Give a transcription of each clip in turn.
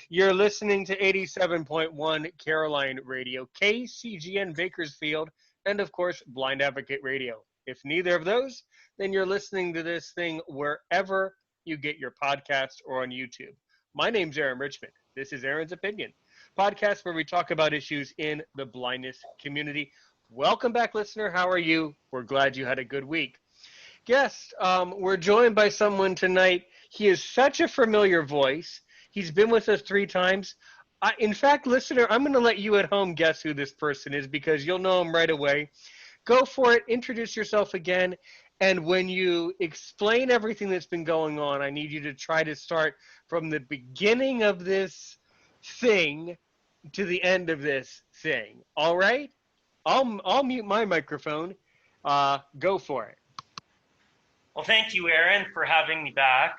You're listening to 87.1 Caroline Radio, KCGN Bakersfield, and of course, Blind Advocate Radio. If neither of those, then you're listening to this thing wherever you get your podcast or on YouTube. My name's Aaron Richmond. This is Aaron's Opinion, podcast where we talk about issues in the blindness community. Welcome back, listener. How are you? We're glad you had a good week. Guest, we're joined by someone tonight. He is such a familiar voice. He's been with us 3 times. In fact, listener, I'm going to let you at home guess who this person is because you'll know him right away. Go for it. Introduce yourself again. And when you explain everything that's been going on, I need you to try to start from the beginning of this thing to the end of this thing. All right? I'll mute my microphone. Go for it. Well, thank you, Aaron, for having me back.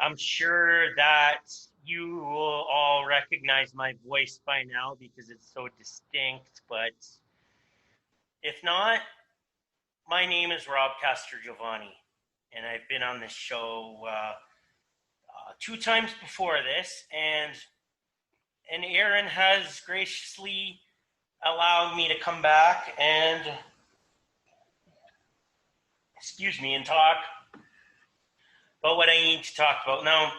I'm sure that you will all recognize my voice by now because it's so distinct, but if not, my name is Rob Castrogiovanni, and I've been on this show 2 times before this, and Aaron has graciously allowed me to come back and and talk about what I need to talk about. Now,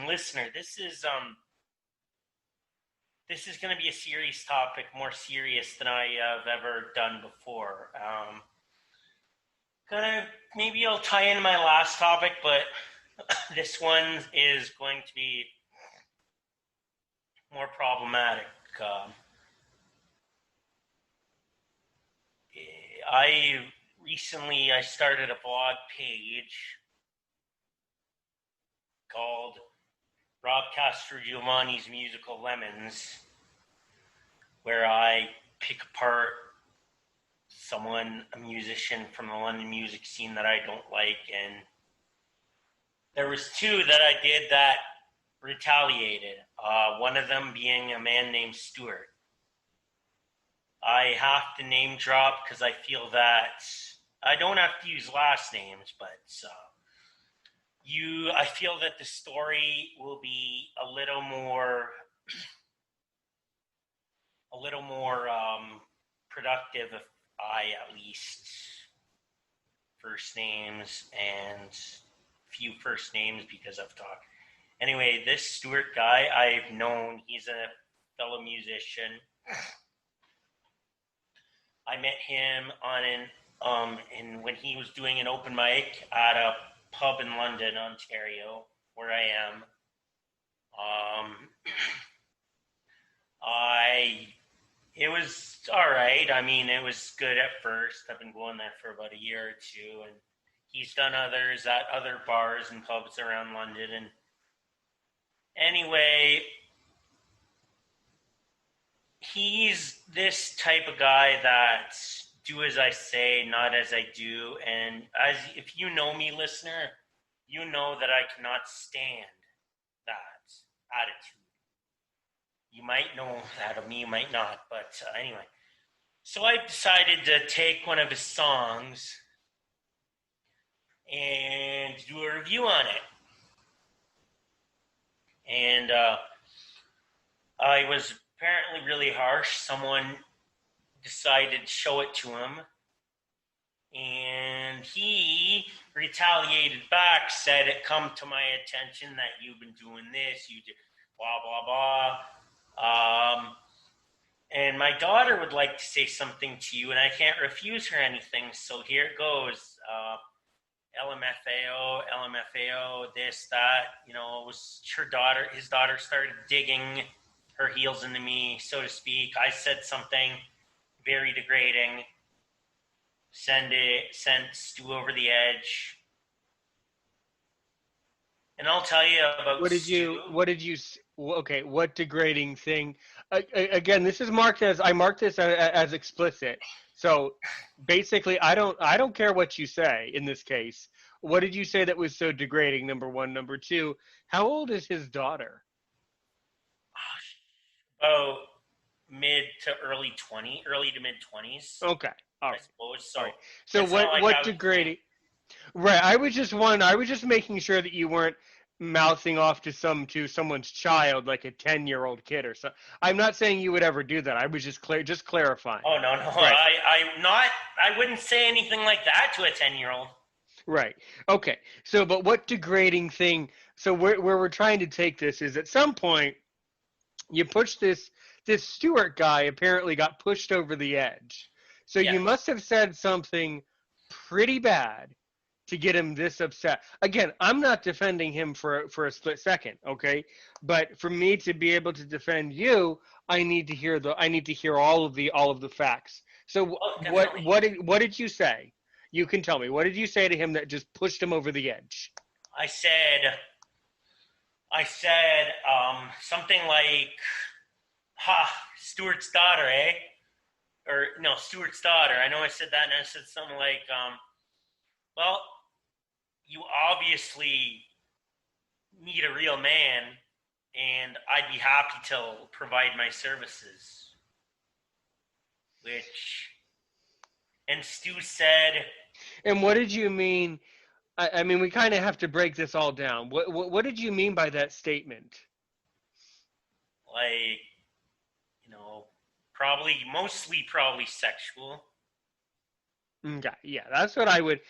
listener, this is going to be a serious topic, more serious than I have ever done before. Maybe I'll tie in my last topic, but this one is going to be more problematic. Recently, I started a blog page called Rob Castrogiovanni's Musical Lemons, where I pick apart a musician from the London music scene that I don't like, and there was 2 that I did that retaliated, one of them being a man named Stuart. I have to name drop because I feel that I don't have to use last names, but I feel that the story will be a little more productive if I at least first names and few first names because I've talked. Anyway, this Stuart guy I've known, he's a fellow musician. I met him when he was doing an open mic at a pub in London, Ontario, where I am. It was all right. I mean, it was good at first. I've been going there for about a year or 2, and he's done others at other bars and pubs around London. And anyway, he's this type of guy that do as I say, not as I do. And if you know me, listener, you know that I cannot stand that attitude. You might know that of me, you might not. But anyway, so I decided to take one of his songs and do a review on it. And I was apparently really harsh. Someone decided to show it to him, and he retaliated back, said it come to my attention that you've been doing this, you did blah, blah, blah. And my daughter would like to say something to you, and I can't refuse her anything, so here it goes. LMFAO, this, that, it was his daughter started digging her heels into me, so to speak. I said something very degrading, sent Stu over the edge. And I'll tell you about what degrading thing? Again, I marked this as explicit. So basically, I don't care what you say in this case. What did you say that was so degrading? Number 1. Number 2, how old is his daughter? Oh, mid to mid 20s. Okay, all right. I suppose. So, so what degrading? Right. I was just making sure that you weren't mouthing off to someone's child, like a 10-year-old kid or so. I'm not saying you would ever do that. I was just clarifying. Oh no, Right. I'm not. I wouldn't say anything like that to a 10-year-old. Right. Okay. So, but what degrading thing? So, where we're trying to take this is at some point you push this Stewart guy apparently got pushed over the edge. So you Yes. must have said something pretty bad to get him this upset. Again, I'm not defending him for a split second, okay? But for me to be able to defend you, I need to hear all of the facts. So Oh, definitely. what did you say? You can tell me. What did you say to him that just pushed him over the edge? I said, something like, "Ha, Stewart's daughter, eh?" Or no, Stewart's daughter. I know I said that, and I said something like, "Well, you obviously need a real man, and I'd be happy to provide my services." And Stu said, And what did you mean? I mean, we kind of have to break this all down. What did you mean by that statement? like, mostly probably sexual. Okay, yeah, that's what I would.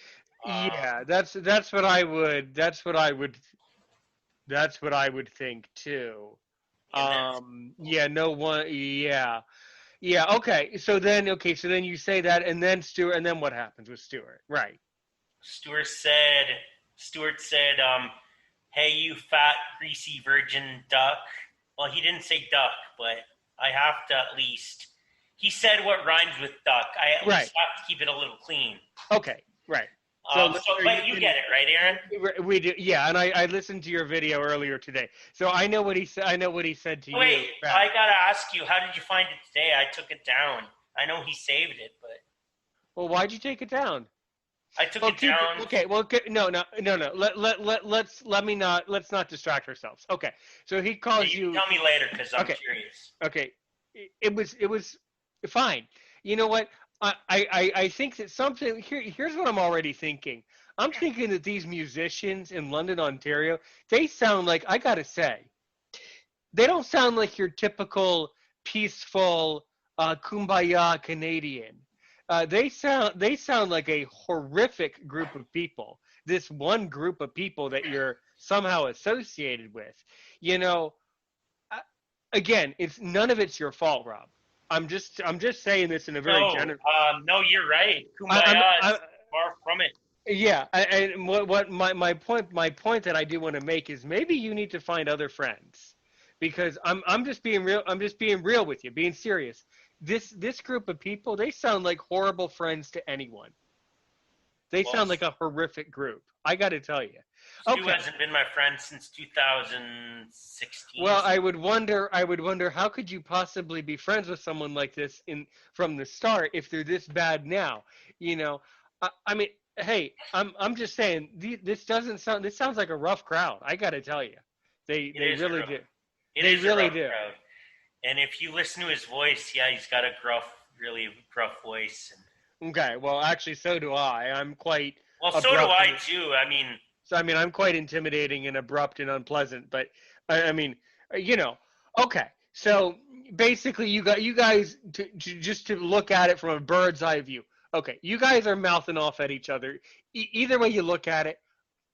Yeah, that's what I would. That's what I would think too. And then Yeah, no one. Yeah, yeah. Okay, so then you say that, and then Stuart, and then what happens with Stuart? Right. Stewart said, Stewart said, "Hey, you fat, greasy virgin duck." Well, he didn't say duck, but I have to at least. He said what rhymes with duck. I at Right. least have to keep it a little clean. Okay. Right. But you get it, right, Aaron? We do, yeah. And I listened to your video earlier today, so I know what he said. I know what he said to you. Wait, I gotta ask you, how did you find it today? I took it down. I know he saved it, but Well, why'd you take it down? I took it down. Okay. Well, no. Let's not distract ourselves. Okay. So he calls You tell me later because I'm curious. Okay. It was fine. You know what? I think that here's what I'm already thinking. I'm thinking that these musicians in London, Ontario, they sound like, I gotta say, they don't sound like your typical peaceful kumbaya Canadian. They sound like a horrific group of people. This one group of people that you're somehow associated with. You know, again, it's none of it's your fault, Rob. I'm just saying this in a very general. No, you're right. Kumbaya is far from it. Yeah, and what my point that I do want to make is maybe you need to find other friends, because I'm just being real. I'm just being real with you, being serious. This group of people, they sound like horrible friends to anyone. They sound like a horrific group. I got to tell you. Stu hasn't been my friend since 2016. Well, I would wonder how could you possibly be friends with someone like this from the start if they're this bad now? You know, I mean, hey, I'm just saying this sounds like a rough crowd. I got to tell you, they really do. They really do. Crowd. And if you listen to his voice, yeah, he's got a really gruff voice. Okay, well, actually, so do I. I'm quite. Well, so do I too. I'm quite intimidating and abrupt and unpleasant. But I mean, okay. So basically, you guys just to look at it from a bird's eye view. Okay, you guys are mouthing off at each other. Either way you look at it,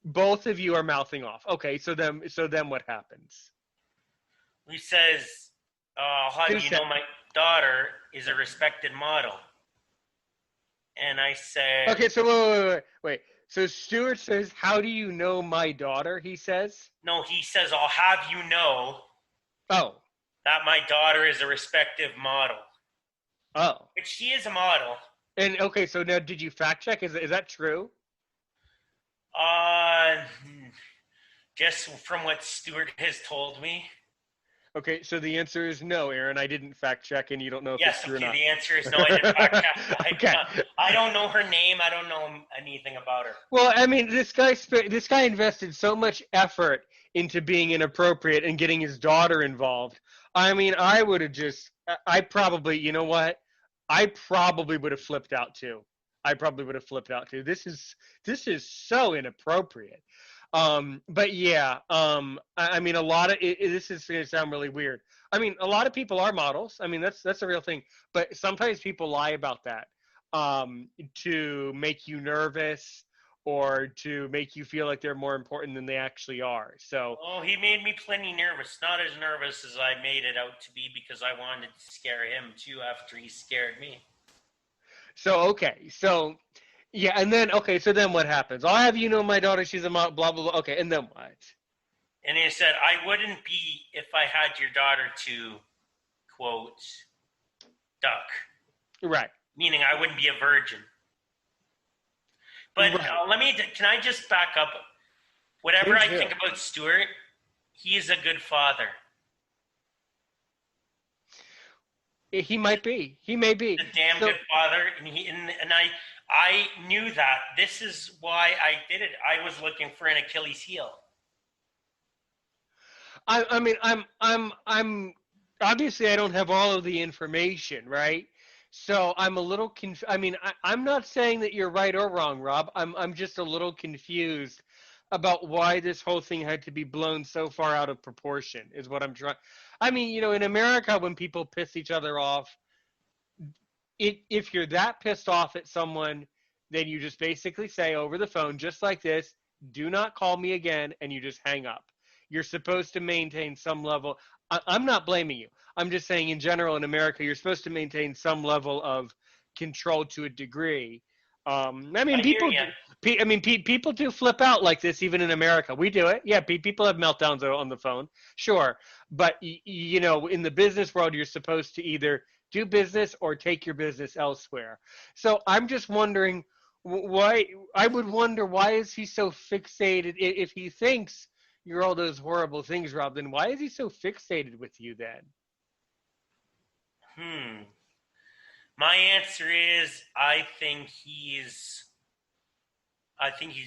both of you are mouthing off. Okay, so then what happens? He says, "How do you know my daughter is a respected model?" And I said, "Okay, so wait. So Stuart says, 'How do you know my daughter?'" He says. No, he says, "I'll have you know." Oh. That my daughter is a respected model. Oh. But she is a model. And okay, so now did you fact check? Is that true? Just from what Stuart has told me. Okay, so the answer is no, Aaron. I didn't fact check, and you don't know if it's true or not. The answer is no. I didn't fact check. Okay. I don't know her name. I don't know anything about her. Well, I mean, this guy invested so much effort into being inappropriate and getting his daughter involved. I mean, I probably, you know what? I probably would have flipped out too. This is so inappropriate. But yeah, I mean, a lot of this is going to sound really weird. I mean, a lot of people are models. I mean, that's a real thing. But sometimes people lie about that, to make you nervous or to make you feel like they're more important than they actually are. So, Oh, he made me plenty nervous. Not as nervous as I made it out to be because I wanted to scare him too after he scared me. okay, so yeah, and then okay, so then what happens? I'll have you know my daughter. She's a model. Blah blah blah. Okay, and then what? And he said, I wouldn't be if I had your daughter to, quote, duck. Right. Meaning I wouldn't be a virgin. But Right. can I just back up? Whatever Please I do. think about Stuart, he is a good father. He might be. He may be. A damn So good father, and I knew that. This is why I did it. I was looking for an Achilles heel. I mean, I'm obviously I don't have all of the information, right? So I'm a little I mean, I'm not saying that you're right or wrong, Rob. I'm just a little confused about why this whole thing had to be blown so far out of proportion. Is what I'm trying. I mean, in America, when people piss each other off, if you're that pissed off at someone, then you just basically say over the phone, just like this, do not call me again, and you just hang up. You're supposed to maintain some level. I'm not blaming you. I'm just saying, in general, in America, you're supposed to maintain some level of control to a degree. I mean, I hear people you. do. People do flip out like this, even in America. We do it. Yeah, people have meltdowns on the phone, sure. But in the business world, you're supposed to either do business or take your business elsewhere. So I'm just wondering why. I would wonder, why is he so fixated? If he thinks you're all those horrible things, Rob, then why is he so fixated with you then? Hmm. My answer is I think he's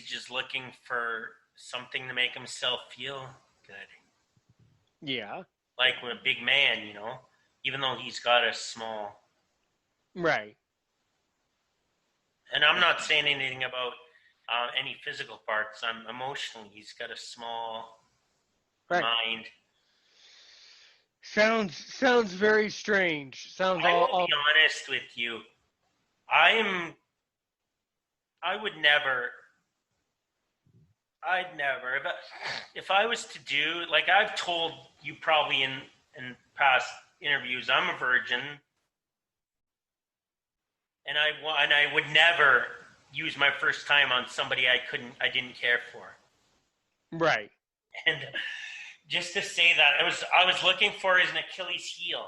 just looking for something to make himself feel good. Yeah. Like a big man, even though he's got a small. Right. And I'm not saying anything about any physical parts. I'm emotionally, he's got a small Right. mind. Sounds very strange. Sounds I will all be honest with you. I am. I would never. I'd never. If I was to do, like I've told you probably in past interviews, I'm a virgin, and I would never use my first time on somebody I didn't care for. right. And just to say that, I was looking for as an Achilles heel.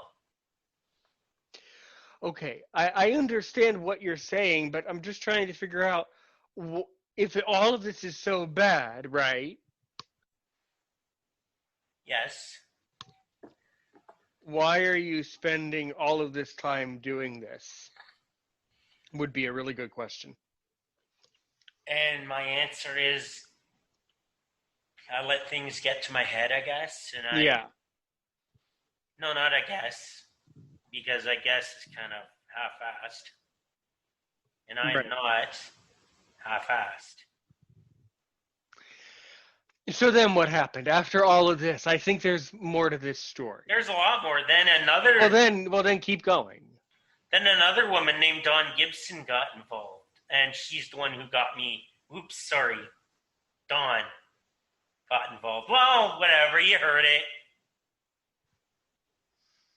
Okay, I understand what you're saying, but I'm just trying to figure out if all of this is so bad, right? Yes. Why are you spending all of this time doing this? Would be a really good question. And my answer is I let things get to my head, I guess. Yeah. No, not I guess, because I guess is kind of half-assed. And I'm Right. not half-assed. So then what happened after all of this? I think there's more to this story. There's a lot more. Well then keep going. Then another woman named Dawn Gibson got involved. And she's the one who got me. Oops, sorry. Dawn got involved. Well, whatever, you heard it.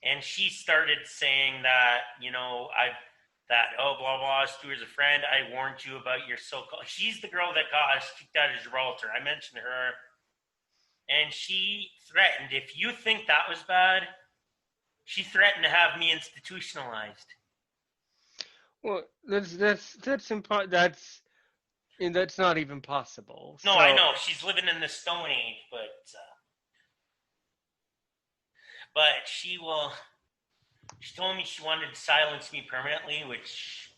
And she started saying that, blah, blah, Stuart's a friend. I warned you about your so-called. She's the girl that got us kicked out of Gibraltar. I mentioned her. And she threatened, if you think that was bad, she threatened to have me institutionalized. Well, that's not even possible. No, So, I know. She's living in the Stone Age, but she told me she wanted to silence me permanently, which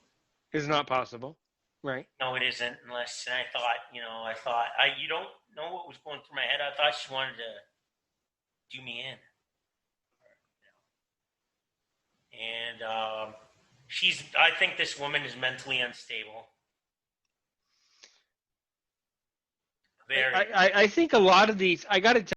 is not possible, right? no, it isn't. Unless, and I thought, you don't know what was going through my head. I thought she wanted to do me in. And I think this woman is mentally unstable. Very. I think a lot of these, I got to